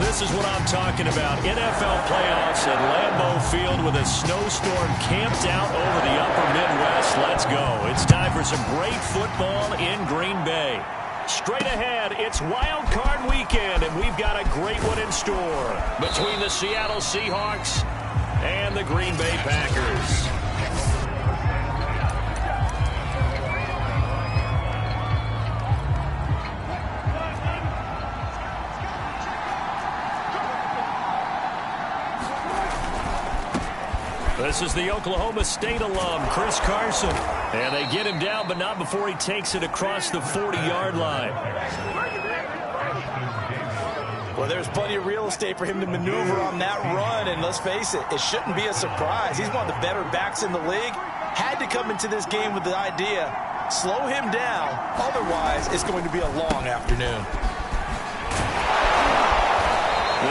This is what I'm talking about. NFL playoffs at Lambeau Field with a snowstorm camped out over the upper Midwest. Let's go. It's time for some great football in Green Bay. Straight ahead, it's Wild Card Weekend, and we've got a great one in store between the Seattle Seahawks and the Green Bay Packers. This is the Oklahoma State alum, Chris Carson. And they get him down, but not before he takes it across the 40-yard line. Well, there's plenty of real estate for him to maneuver on that run. And let's face it, it shouldn't be a surprise. He's one of the better backs in the league. Had to come into this game with the idea, slow him down. Otherwise, it's going to be a long afternoon.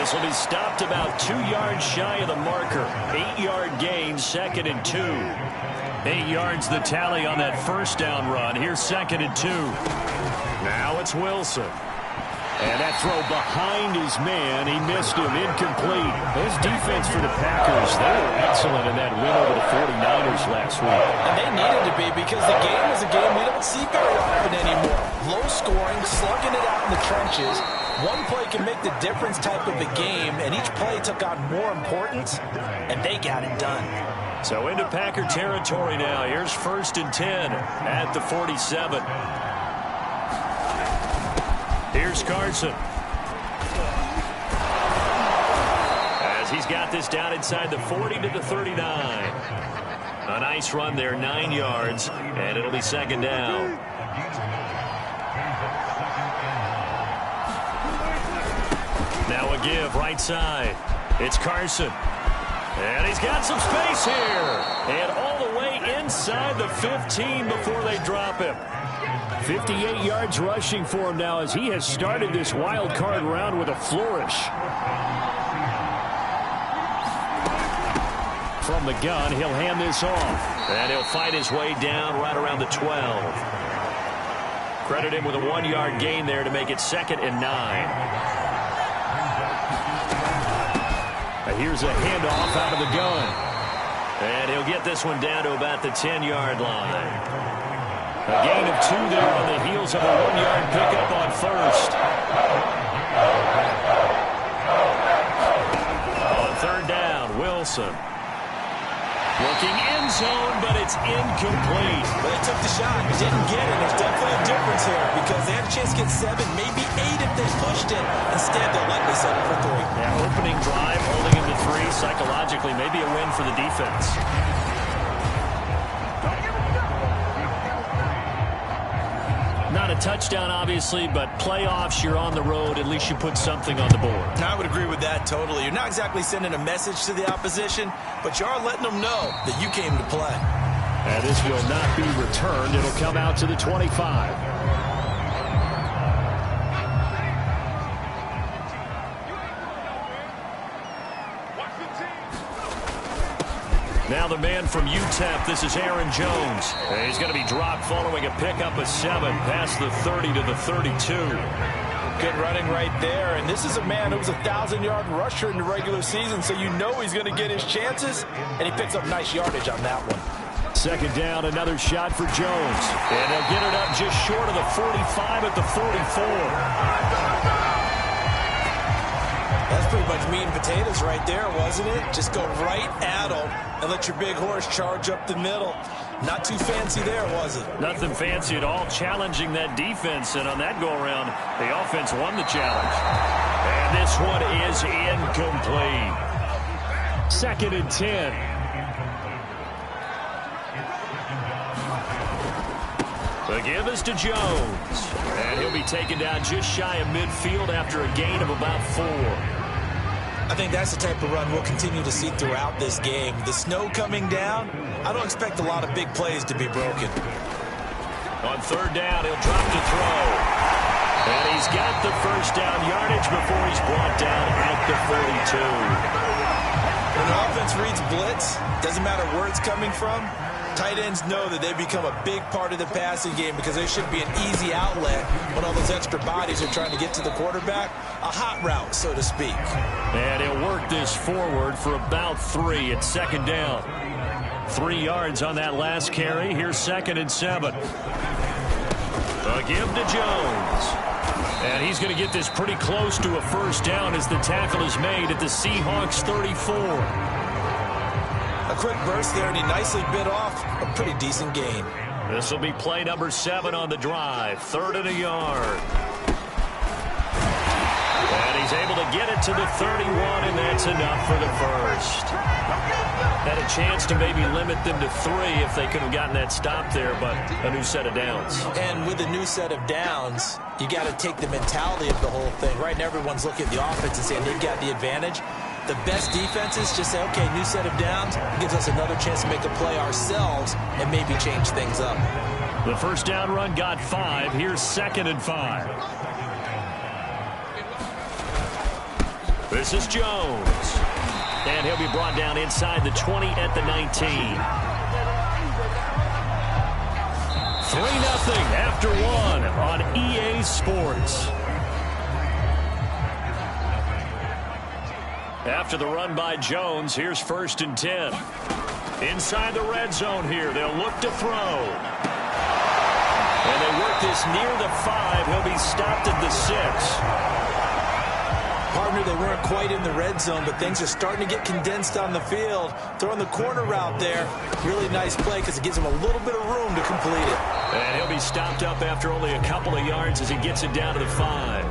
This will be stopped about 2 yards shy of the marker. 8-yard gain, 2nd and 2. 8 yards the tally on that first down run. Here's 2nd and 2. Now it's Wilson. And that throw behind his man. He missed him. Incomplete. His defense for the Packers, they were excellent in that win over the 49ers last week. And they needed to be, because the game is a game we don't see very often anymore. Low scoring, slugging it out in the trenches. One play can make the difference type of a game, and each play took on more importance, and they got it done. So into Packer territory now. Here's 1st and 10 at the 47. Here's Carson. As he's got this down inside the 40 to the 39. A nice run there, 9 yards, and it'll be 2nd down. Now a give right side. It's Carson. And he's got some space here. And all the way inside the 15 before they drop him. 58 yards rushing for him now as he has started this wild card round with a flourish. From the gun, he'll hand this off. And he'll fight his way down right around the 12. Credit him with a 1-yard gain there to make it 2nd and 9. Here's a handoff out of the gun. And he'll get this one down to about the 10-yard line. A gain of 2 there on the heels of a 1-yard pickup on first. On 3rd down, Wilson. Looking end zone, but it's incomplete. But they took the shot, didn't get it. There's definitely a difference here, because they had a chance to get 7, maybe 8 if they pushed it. Instead, they'll likely settle for 3. Yeah, opening drive, holding him to 3 psychologically, maybe a win for the defense. Not a touchdown, obviously, but playoffs, you're on the road. At least you put something on the board. I would agree with that totally. You're not exactly sending a message to the opposition, but you are letting them know that you came to play. And this will not be returned. It'll come out to the 25. Now the man from UTEP, this is Aaron Jones. And he's going to be dropped following a pickup of 7 past the 30 to the 32. Good running right there. And this is a man who was a 1,000-yard rusher in the regular season, so you know he's going to get his chances. And he picks up nice yardage on that one. 2nd down, another shot for Jones. And they'll get it up just short of the 45 at the 44. That's pretty much meat and potatoes right there, wasn't it? Just go right at them and let your big horse charge up the middle. Not too fancy there, was it? Nothing fancy at all, challenging that defense. And on that go-around, the offense won the challenge. And this one is incomplete. 2nd and 10. The give is to Jones. And he'll be taken down just shy of midfield after a gain of about 4. I think that's the type of run we'll continue to see throughout this game. The snow coming down, I don't expect a lot of big plays to be broken. On 3rd down, he'll drop to throw. And he's got the first down yardage before he's brought down at the 42. When the offense reads blitz, doesn't matter where it's coming from, Tight ends know that they become a big part of the passing game because they should be an easy outlet when all those extra bodies are trying to get to the quarterback. A hot route, so to speak. And he'll work this forward for about 3 at second down. 3 yards on that last carry. Here's 2nd and 7. A give to Jones. And he's going to get this pretty close to a first down as the tackle is made at the Seahawks 34. A quick burst there, and he nicely bit off a pretty decent gain. This will be play number 7 on the drive. 3rd and a yard. And he's able to get it to the 31, and that's enough for the first. Had a chance to maybe limit them to 3 if they could have gotten that stop there, but a new set of downs. And with a new set of downs, you got to take the mentality of the whole thing. Right now, everyone's looking at the offense and saying they've got the advantage. The best defenses just say, okay, new set of downs, gives us another chance to make a play ourselves and maybe change things up. The first down run got 5. Here's 2nd and 5. This is Jones. And he'll be brought down inside the 20 at the 19. 3-0 after 1 on EA Sports. After the run by Jones, here's 1st and 10. Inside the red zone here, they'll look to throw. And they work this near the 5. He'll be stopped at the 6. Partner, they weren't quite in the red zone, but things are starting to get condensed on the field. Throwing the corner route there. Really nice play because it gives him a little bit of room to complete it. And he'll be stopped up after only a couple of yards as he gets it down to the 5.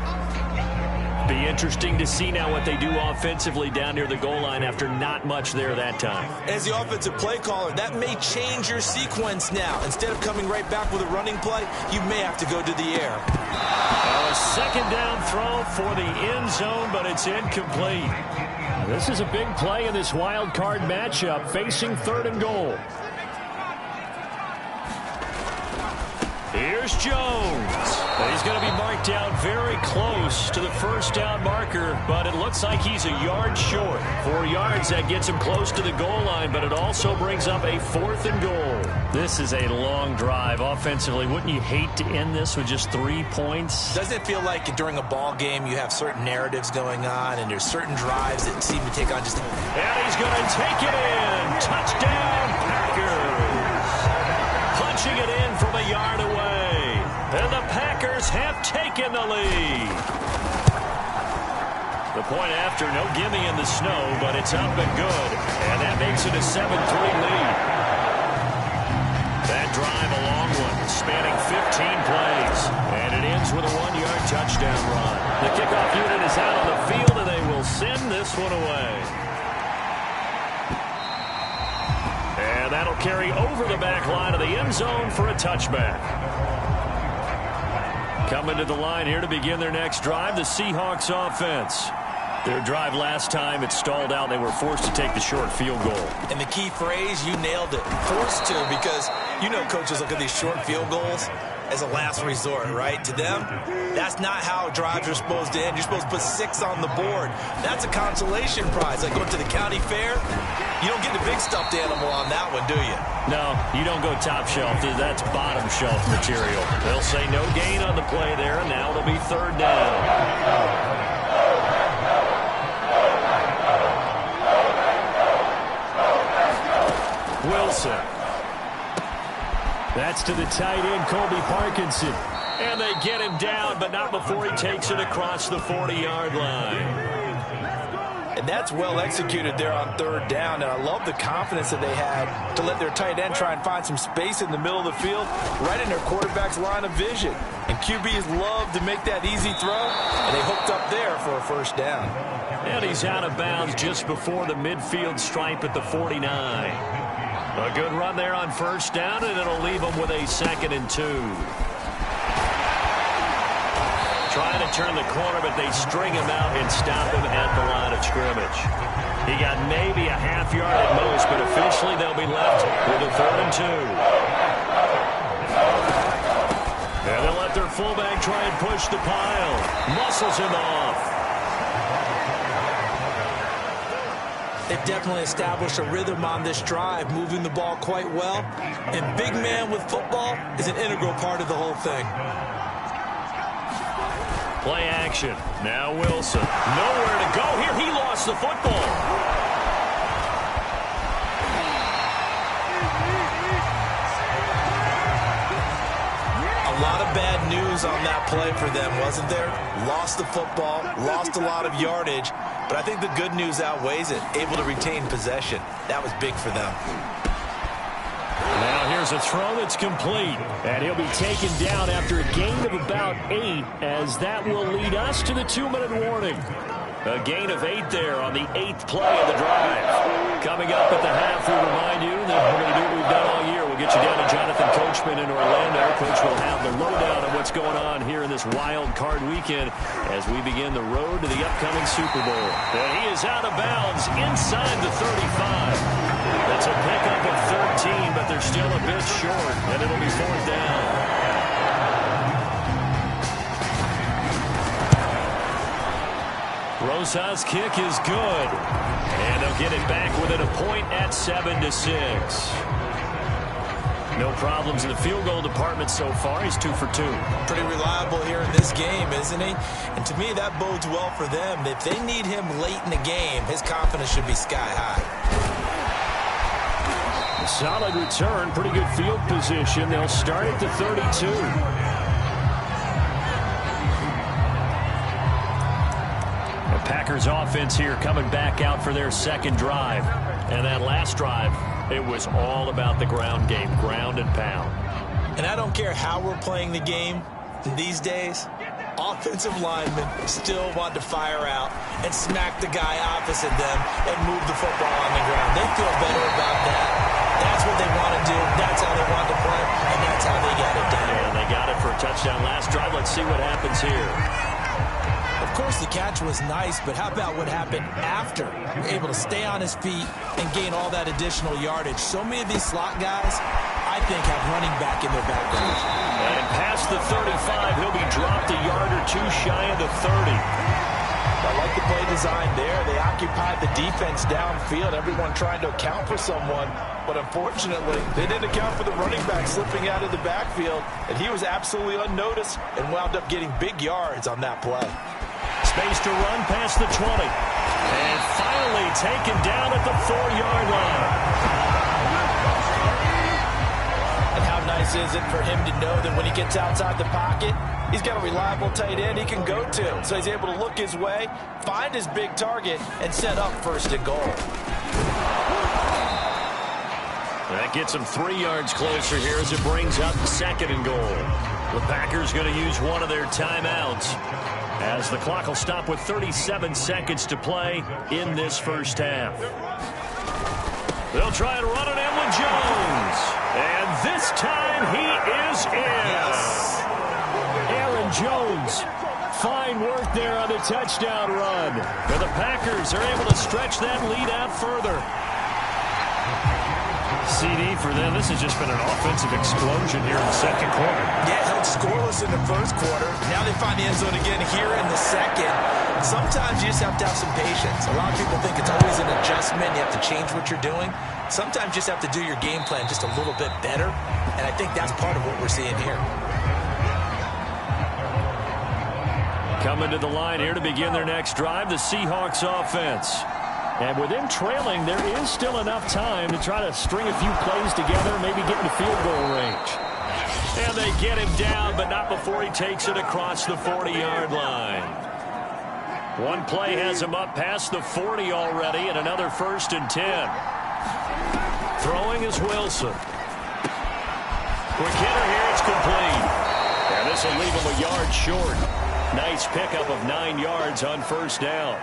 Be interesting to see now what they do offensively down near the goal line after not much there that time. As the offensive play caller, that may change your sequence now. Instead of coming right back with a running play, you may have to go to the air. A 2nd down throw for the end zone, but it's incomplete. This is a big play in this wild card matchup, facing 3rd and goal. Here's Jones. He's going to be marked down very close to the first down marker, but it looks like he's a yard short. 4 yards, that gets him close to the goal line, but it also brings up a 4th and goal. This is a long drive offensively. Wouldn't you hate to end this with just 3 points? Doesn't it feel like during a ball game you have certain narratives going on and there's certain drives that seem to take on just... And he's going to take it in. Touchdown, Packers. Punching it in from a yard away. And the Packers have taken the lead. The point after, no gimme in the snow, but it's up and good. And that makes it a 7-3 lead. That drive, a long one, spanning 15 plays. And it ends with a 1-yard touchdown run. The kickoff unit is out on the field, and they will send this one away. And that'll carry over the back line of the end zone for a touchback. Coming to the line here to begin their next drive, the Seahawks offense. Their drive last time, it stalled out. They were forced to take the short field goal. And the key phrase, you nailed it. Forced to, because you know coaches look at these short field goals as a last resort, right? To them, that's not how drives are supposed to end. You're supposed to put 6 on the board. That's a consolation prize. Like going to the county fair, you don't get the big stuffed animal on that one, do you? No, you don't go top shelf. That's bottom shelf material. They'll say no gain on the play there, and now it'll be 3rd down. Wilson. That's to the tight end, Colby Parkinson. And they get him down, but not before he takes it across the 40-yard line. And that's well executed there on 3rd down. And I love the confidence that they had to let their tight end try and find some space in the middle of the field, right in their quarterback's line of vision. And QBs love to make that easy throw, and they hooked up there for a 1st down. And he's out of bounds just before the midfield stripe at the 49. A good run there on 1st down, and it'll leave them with a 2nd and 2. Trying to turn the corner, but they string him out and stop him at the line of scrimmage. He got maybe a half yard at most, but officially they'll be left with a 3rd and 2. And they'll let their fullback try and push the pile. Muscles him off. They definitely established a rhythm on this drive, moving the ball quite well. And big man with football is an integral part of the whole thing. Play action. Now Wilson. Nowhere to go here. He lost the football. A lot of bad news on that play for them, wasn't there? Lost the football, lost a lot of yardage, but I think the good news outweighs it. Able to retain possession. That was big for them. Now here's a throw that's complete. And he'll be taken down after a gain of about 8, as that will lead us to the 2-minute warning. A gain of 8 there on the 8th play of the drive. Coming up at the half, we remind you that we're going to do what we've done all year. We'll get you down to Jonathan Coachman in Orlando. Coach will have the lowdown of what's going on here in this wild card weekend as we begin the road to the upcoming Super Bowl. And he is out of bounds inside the 35. That's a pickup of 13, but they're still a bit short, and it'll be 4th down. Rosa's kick is good, and they'll get it back within a point at 7-6. No problems in the field goal department so far. He's 2 for 2. Pretty reliable here in this game, isn't he? And to me, that bodes well for them. If they need him late in the game, his confidence should be sky high. A solid return, pretty good field position. They'll start at the 32. Packers offense here coming back out for their second drive. And that last drive, it was all about the ground game, ground and pound. And I don't care how we're playing the game these days, offensive linemen still want to fire out and smack the guy opposite them and move the football on the ground. They feel better about that. That's what they want to do. That's how they want to play, and that's how they got it done. And they got it for a touchdown last drive. Let's see what happens here. Of course, the catch was nice, but how about what happened after? Able to stay on his feet and gain all that additional yardage. So many of these slot guys, I think, have running back in their background. And past the 35, he'll be dropped a yard or two shy of the 30. I like the play design there. They occupied the defense downfield, everyone trying to account for someone. But unfortunately, they didn't account for the running back slipping out of the backfield, and he was absolutely unnoticed and wound up getting big yards on that play. Space to run past the 20. And finally taken down at the 4-yard line. And how nice is it for him to know that when he gets outside the pocket, he's got a reliable tight end he can go to. So he's able to look his way, find his big target, and set up 1st and goal. That gets him 3 yards closer here as it brings up 2nd and goal. The Packers going to use one of their timeouts, as the clock will stop with 37 seconds to play in this first half. They'll try and run it in with Jones. And this time he is in. Yes. Aaron Jones. Fine work there on the touchdown run. And the Packers are able to stretch that lead out further. CD for them. This has just been an offensive explosion here in the second quarter. Yeah, held scoreless in the first quarter. Now they find the end zone again here in the second. Sometimes you just have to have some patience. A lot of people think it's always an adjustment. You have to change what you're doing. Sometimes you just have to do your game plan just a little bit better. And I think that's part of what we're seeing here. Coming to the line here to begin their next drive, the Seahawks offense. And with them trailing, there is still enough time to try to string a few plays together, maybe get into field goal range. And they get him down, but not before he takes it across the 40-yard line. One play has him up past the 40 already, and another 1st and 10. Throwing is Wilson. Quick hitter here, it's complete. And this will leave him a yard short. Nice pickup of 9 yards on 1st down.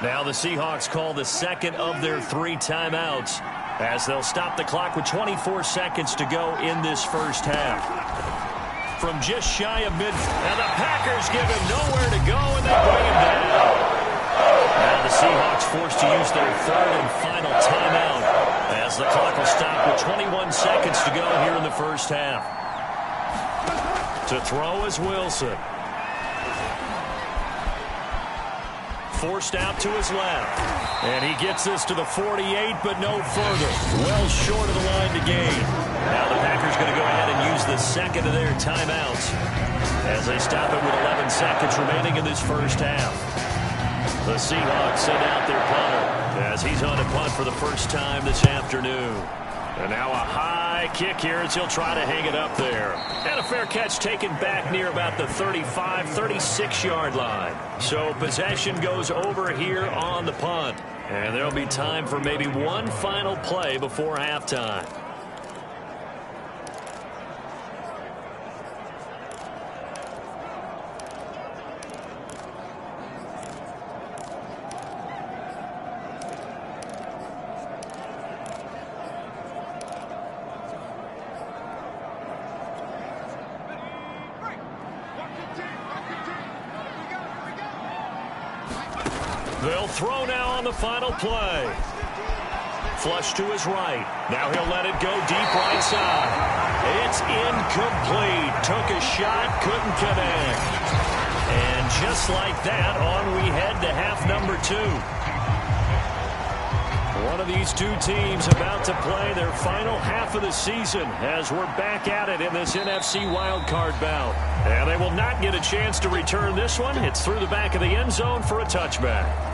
Now the Seahawks call the second of their 3 timeouts, as they'll stop the clock with 24 seconds to go in this first half. From just shy of mid, and the Packers give him nowhere to go, and they bring him down. Now the Seahawks forced to use their 3rd and final timeout, as the clock will stop with 21 seconds to go here in the first half. To throw is Wilson. Forced out to his left. And he gets this to the 48, but no further. Well short of the line to gain. Now the Packers going to go ahead and use the second of their timeouts as they stop it with 11 seconds remaining in this first half. The Seahawks send out their punter as he's on to punt for the first time this afternoon. And now a high kick here as he'll try to hang it up there. And a fair catch taken back near about the 35, 36-yard line. So possession goes over here on the punt. And there'll be time for maybe one final play before halftime. They'll throw now on the final play. Flush to his right. Now he'll let it go deep right side. It's incomplete. Took a shot, couldn't connect. And just like that, on we head to half number 2. One of these two teams about to play their final half of the season as we're back at it in this NFC wildcard bout. And they will not get a chance to return this one. It's through the back of the end zone for a touchback.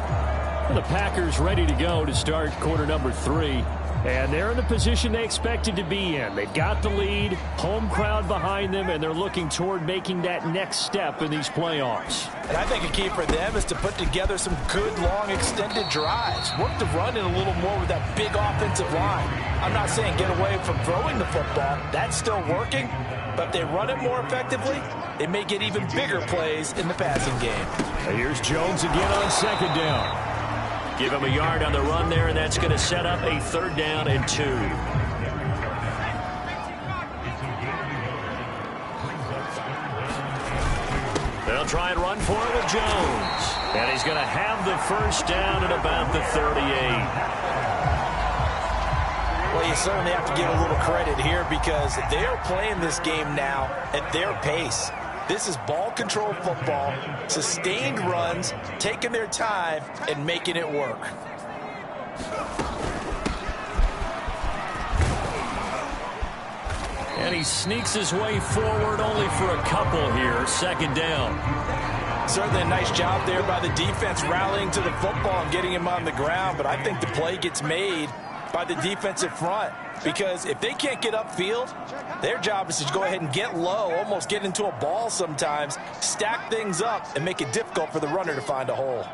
The Packers ready to go to start quarter number 3. And they're in the position they expected to be in. They've got the lead, home crowd behind them, and they're looking toward making that next step in these playoffs. And I think a key for them is to put together some good, long, extended drives. Work the run in a little more with that big offensive line. I'm not saying get away from throwing the football. That's still working. But if they run it more effectively, they may get even bigger plays in the passing game. And here's Jones again on second down. Give him a yard on the run there, and that's going to set up a 3rd down and 2. They'll try and run for it with Jones. And he's going to have the first down at about the 38. Well, you certainly have to give a little credit here because they're playing this game now at their pace. This is ball control football, sustained runs, taking their time, and making it work. And he sneaks his way forward only for a couple here. 2nd down. Certainly a nice job there by the defense rallying to the football and getting him on the ground, but I think the play gets made by the defensive front because if they can't get upfield, their job is to go ahead and get low, almost get into a ball sometimes, stack things up, and make it difficult for the runner to find a hole.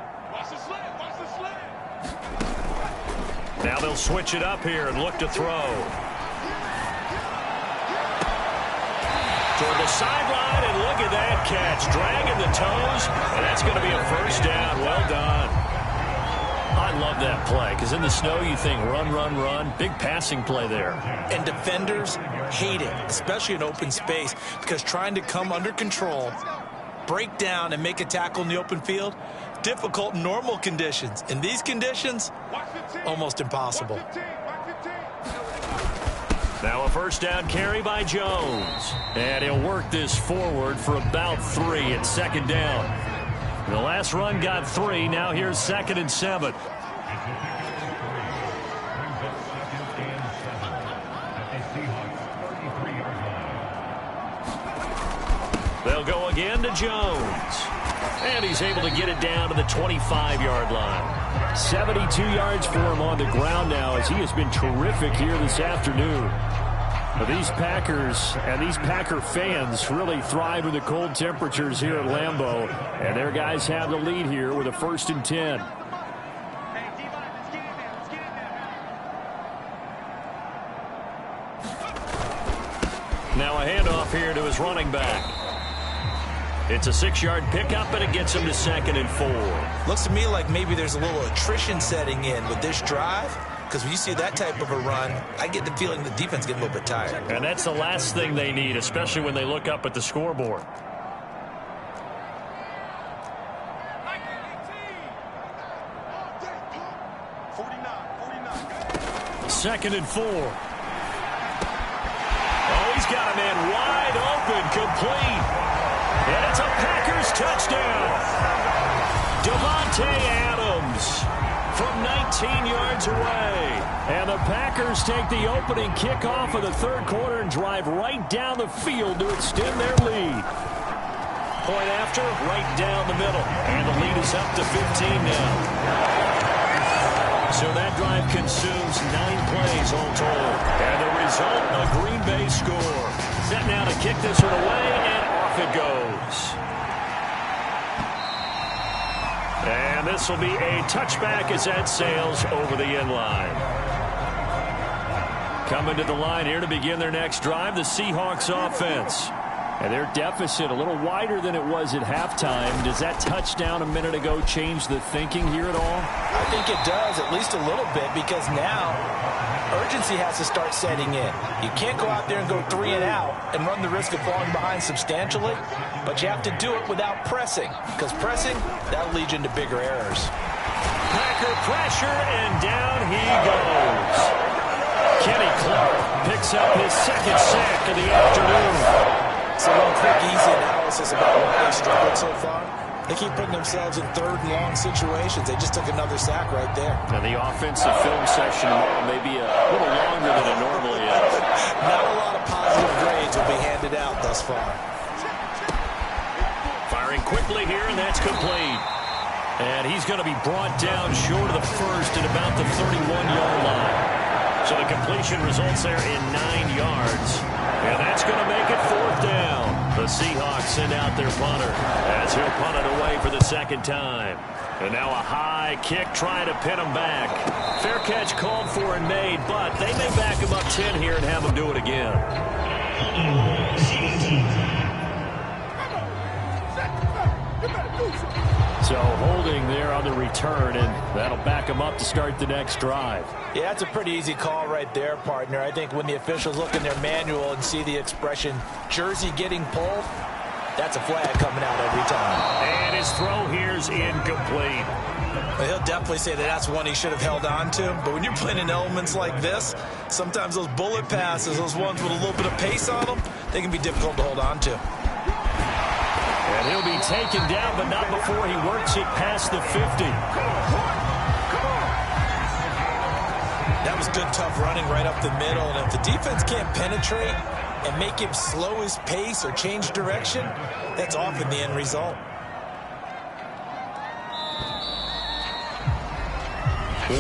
Now they'll switch it up here and look to throw. Toward the sideline, and look at that catch. Dragging the toes, and that's going to be a 1st down. Well done. I love that play because in the snow you think run, run, run. Big passing play there. And defenders hate it, especially in open space, because trying to come under control, break down, and make a tackle in the open field, difficult in normal conditions. In these conditions, almost impossible. Now a 1st down carry by Jones. And he'll work this forward for about 3 at 2nd down. The last run got 3. Now here's 2nd and 7. They'll go again to Jones. And he's able to get it down to the 25-yard line. 72 yards for him on the ground now as he has been terrific here this afternoon. But these Packers and these Packer fans really thrive in the cold temperatures here at Lambeau. And their guys have the lead here with a 1st and 10. Now a handoff here to his running back. It's a 6-yard pickup, and it gets him to 2nd and 4. Looks to me like maybe there's a little attrition setting in with this drive. Because when you see that type of a run, I get the feeling the defense gets a little bit tired. And that's the last thing they need, especially when they look up at the scoreboard. Second and 4. Oh, he's got a man wide open, complete. And it's a Packers touchdown. Davante Adams from gets away. And the Packers take the opening kickoff of the third quarter and drive right down the field to extend their lead. Point after, right down the middle. And the lead is up to 15 now. So that drive consumes 9 plays all told. And the result, a Green Bay score. Set now to kick this one away, and off it goes. And this will be a touchback as that sails over the end line. Coming to the line here to begin their next drive, the Seahawks offense. And their deficit a little wider than it was at halftime. Does that touchdown a minute ago change the thinking here at all? I think it does, at least a little bit, because now urgency has to start setting in. You can't go out there and go 3 and out and run the risk of falling behind substantially, but you have to do it without pressing, because pressing, that'll lead you into bigger errors. Packer pressure, and down he goes. Kenny Clark picks up his second sack of the afternoon. So one quick, easy analysis about why they struggled so far. They keep putting themselves in third and long situations. They just took another sack right there. And the offensive film session may be a little longer than it normally is. Not a lot of positive grades will be handed out thus far. Firing quickly here, and that's complete. And he's going to be brought down short of the first at about the 31-yard line. So the completion results there in 9 yards. And that's going to make it 4th down. The Seahawks send out their punter as he'll punt it away for the second time. And now a high kick trying to pin him back. Fair catch called for and made, but they may back him up 10 here and have him do it again. So holding there on the return, and that'll back him up to start the next drive. Yeah, that's a pretty easy call right there, partner. I think when the officials look in their manual and see the expression jersey getting pulled, that's a flag coming out every time. And his throw here's incomplete. Well, he'll definitely say that that's one he should have held on to. But when you're playing in elements like this, sometimes those bullet passes, those ones with a little bit of pace on them, they can be difficult to hold on to. And he'll be taken down, but not before he works it past the 50. That was good, tough running right up the middle. And if the defense can't penetrate and make him slow his pace or change direction, that's often the end result.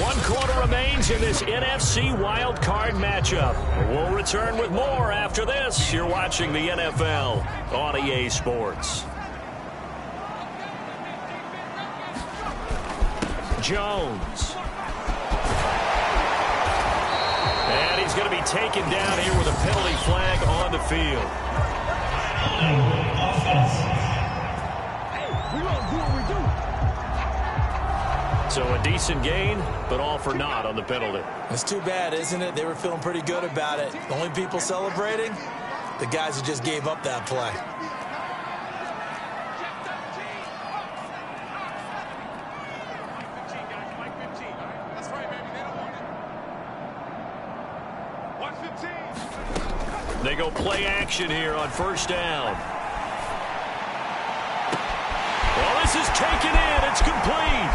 One quarter remains in this NFC wild card matchup. We'll return with more after this. You're watching the NFL on EA Sports. Jones. And he's going to be taken down here with a penalty flag on the field. So a decent gain, but all for naught on the penalty. It's too bad, isn't it? They were feeling pretty good about it. The only people celebrating, the guys who just gave up that play. They go play action here on first down. Well, this is taken in. It's complete.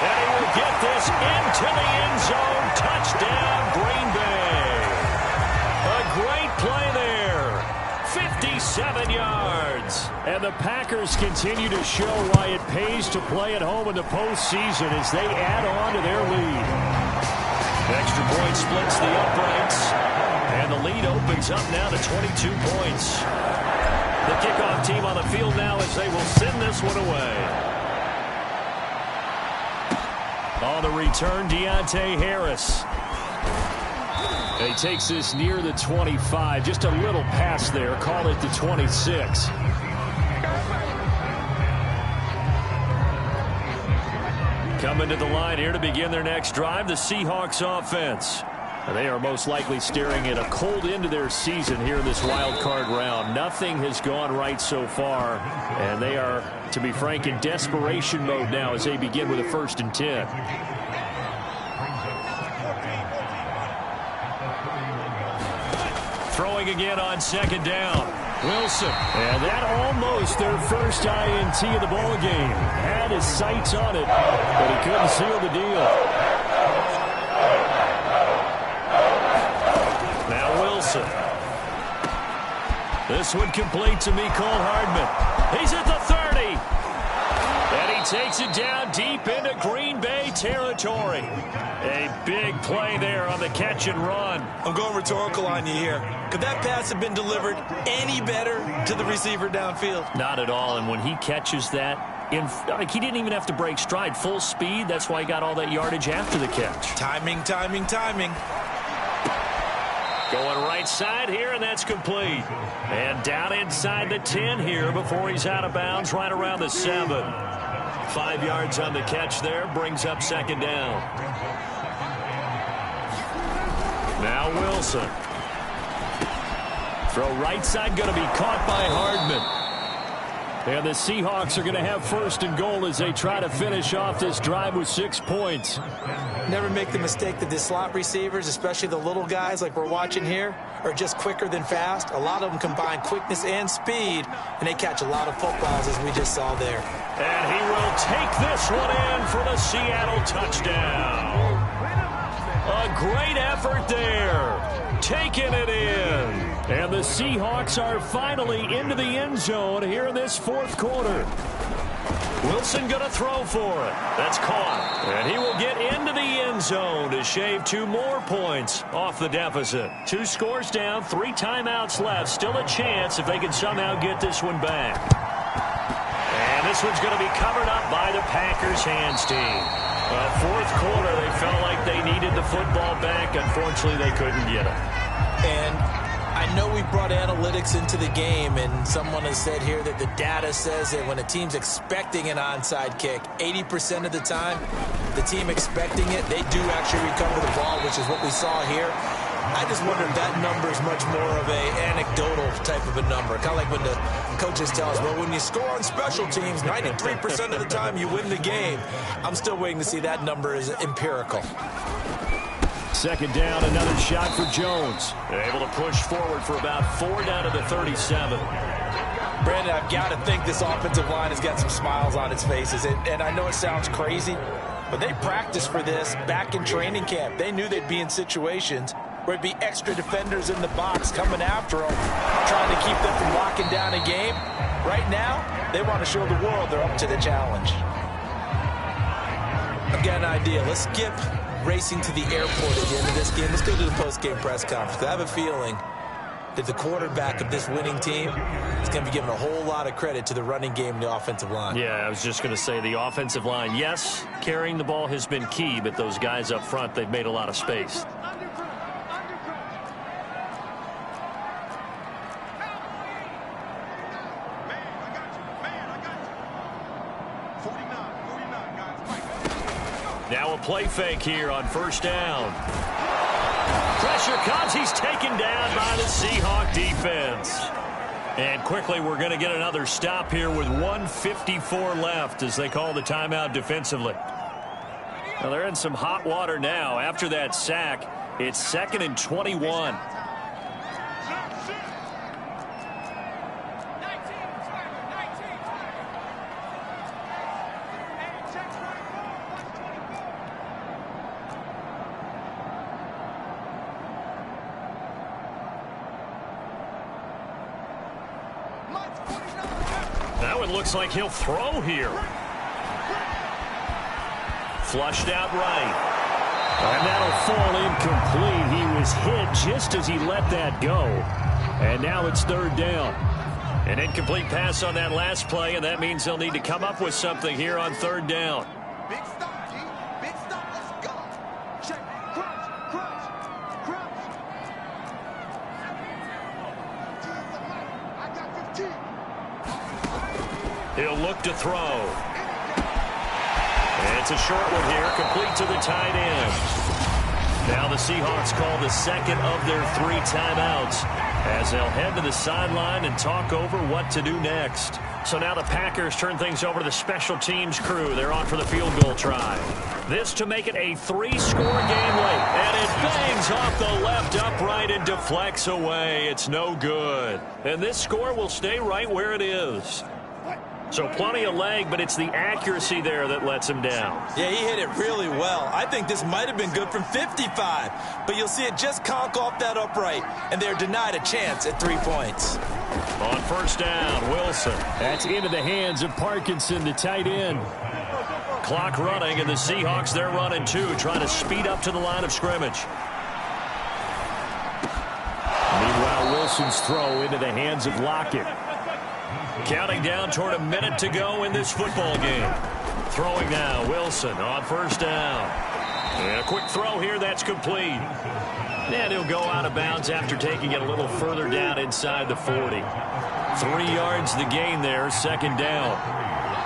And he will get this into the end zone. Touchdown, Green Bay. A great play there. 57 yards. And the Packers continue to show why it pays to play at home in the postseason as they add on to their lead. Extra point splits the uprights. And the lead opens up now to 22 points. The kickoff team on the field now as they will send this one away. On the return, Deontay Harris. He takes this near the 25. Just a little pass there. Call it the 26. Coming to the line here to begin their next drive, the Seahawks offense. They are most likely staring at a cold end to their season here in this wild card round. Nothing has gone right so far, and they are, to be frank, in desperation mode now as they begin with a 1st and 10. Throwing again on 2nd down. Wilson. And that almost their first INT of the ball game. Had his sights on it, but he couldn't seal the deal. This one complete to Mecole Hardman. He's at the 30. And he takes it down deep into Green Bay territory. A big play there on the catch and run. I'm going rhetorical on you here. Could that pass have been delivered any better to the receiver downfield? Not at all. And when he catches that, he didn't even have to break stride. Full speed. That's why he got all that yardage after the catch. Timing, timing, timing. Going right side here, and that's complete. And down inside the 10 here before he's out of bounds, right around the 7. 5 yards on the catch there, brings up second down. Now Wilson. Throw right side, going to be caught by Hardman. And the Seahawks are going to have first and goal as they try to finish off this drive with 6 points. Never make the mistake that the slot receivers, especially the little guys like we're watching here, are just quicker than fast. A lot of them combine quickness and speed, and they catch a lot of footballs, as we just saw there. And he will take this one in for the Seattle touchdown. A great effort there. Taking it in. And the Seahawks are finally into the end zone here in this fourth quarter. Wilson going to throw for it. That's caught. And he will get into the end zone to shave 2 more points off the deficit. 2 scores down, 3 timeouts left. Still a chance if they can somehow get this one back. And this one's going to be covered up by the Packers hands team. Fourth quarter, they felt like they needed the football back. Unfortunately, they couldn't get it. And I know we brought analytics into the game, and someone has said here that the data says that when a team's expecting an onside kick, 80% of the time, the team expecting it, they do actually recover the ball, which is what we saw here. I just wonder if that number is much more of a anecdotal type of a number. Kind of like when the coaches tell us, well, when you score on special teams, 93% of the time you win the game. I'm still waiting to see that number is empirical. Second down, another shot for Jones. Able to push forward for about 4 down to the 37. Brandon, I've got to think this offensive line has got some smiles on its faces. And I know it sounds crazy, but they practiced for this back in training camp. They knew they'd be in situations where it'd be extra defenders in the box coming after them, trying to keep them from locking down a game. Right now, they want to show the world they're up to the challenge. I've got an idea. Let's skip racing to the airport at the end of this game. Let's go to the post-game press conference. I have a feeling that the quarterback of this winning team is going to be given a whole lot of credit to the running game and the offensive line. Yeah, I was just going to say the offensive line, yes, carrying the ball has been key, but those guys up front, they've made a lot of space. Now a play fake here on first down. Pressure comes. He's taken down by the Seahawk defense. And quickly we're going to get another stop here with 1:54 left as they call the timeout defensively. Well, they're in some hot water now. After that sack, it's 2nd and 21. Looks like he'll throw here. Flushed out right. And that'll fall incomplete. He was hit just as he let that go. And now it's 3rd down. An incomplete pass on that last play, and that means they'll need to come up with something here on 3rd down. Big stop, G. Big stop. Let's go. Check. Crunch. I got 15. He'll look to throw. And it's a short one here, complete to the tight end. Now the Seahawks call the 2nd of their 3 timeouts as they'll head to the sideline and talk over what to do next. So now the Packers turn things over to the special teams crew. They're on for the field goal try. This to make it a 3-score game late. And it bangs off the left upright and deflects away. It's no good. And this score will stay right where it is. So plenty of leg, but it's the accuracy there that lets him down. Yeah, he hit it really well. I think this might have been good from 55, but you'll see it just conk off that upright, and they're denied a chance at 3 points. On first down, Wilson. That's into the hands of Parkinson, the tight end. Clock running, and the Seahawks, they're running too, trying to speed up to the line of scrimmage. Meanwhile, Wilson's throw into the hands of Lockett. Counting down toward a minute to go in this football game. Throwing now, Wilson on first down. And a quick throw here, that's complete. And he'll go out of bounds after taking it a little further down inside the 40. 3 yards the gain there, second down.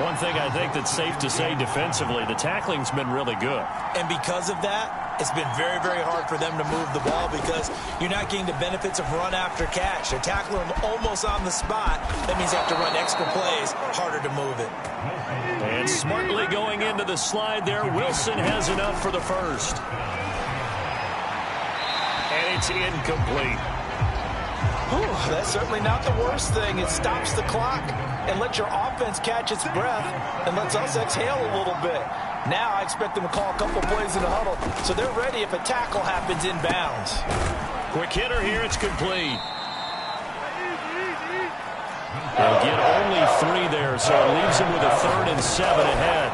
One thing I think that's safe to say defensively, the tackling's been really good. And because of that, it's been very, very hard for them to move the ball because you're not getting the benefits of run after catch. They're tackling them almost on the spot. That means you have to run extra plays, harder to move it. And smartly going into the slide there, Wilson has enough for the first. And it's incomplete. Whew, that's certainly not the worst thing. It stops the clock and lets your offense catch its breath and lets us exhale a little bit. Now I expect them to call a couple plays in the huddle, so they're ready if a tackle happens inbounds. Quick hitter here, it's complete. They'll get only 3 there, so it leaves them with a 3rd and 7 ahead.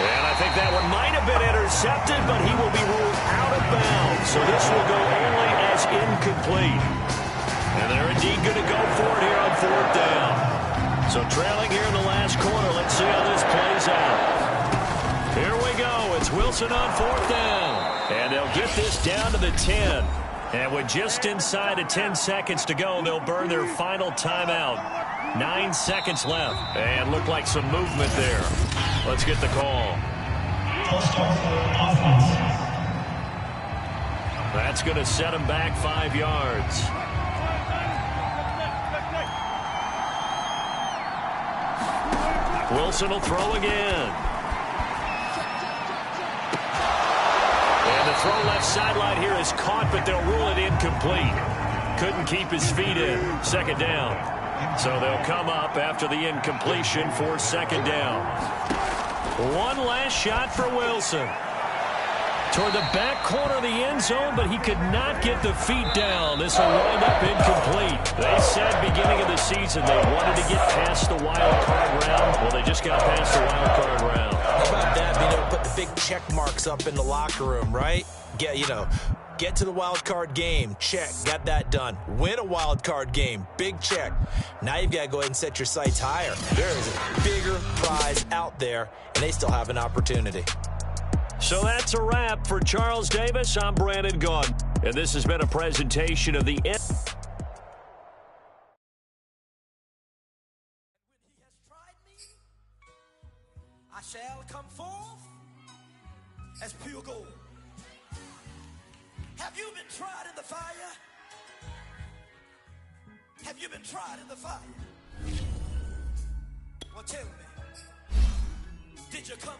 And I think that one might have been intercepted, but he will be ruled out of bounds. So this will go only as incomplete. And they're indeed going to go for it here on 4th down. So trailing here in the last quarter. Let's see how this plays out. Here we go. It's Wilson on 4th down. And they'll get this down to the 10. And with just inside of 10 seconds to go, they'll burn their final timeout. 9 seconds left. And look like some movement there. Let's get the call. That's going to set him back 5 yards. Wilson will throw again. And the throw left sideline here is caught, but they'll rule it incomplete. Couldn't keep his feet in. Second down. So they'll come up after the incompletion for second down. One last shot for Wilson. Toward the back corner of the end zone, but he could not get the feet down. This will wind up incomplete. They said beginning of the season they wanted to get past the wild card round. Well, they just got past the wild card round. How about that? Being able to put the big check marks up in the locker room, right? Get to the wild card game. Check. Got that done. Win a wild card game. Big check. Now you've got to go ahead and set your sights higher. There is a bigger prize out there, and they still have an opportunity. So that's a wrap for Charles Davis. I'm Brandon Gaughan, and this has been a presentation of the When he has tried me, I shall come forth as pure gold. Have you been tried in the fire? Have you been tried in the fire? Well, tell me, did you come?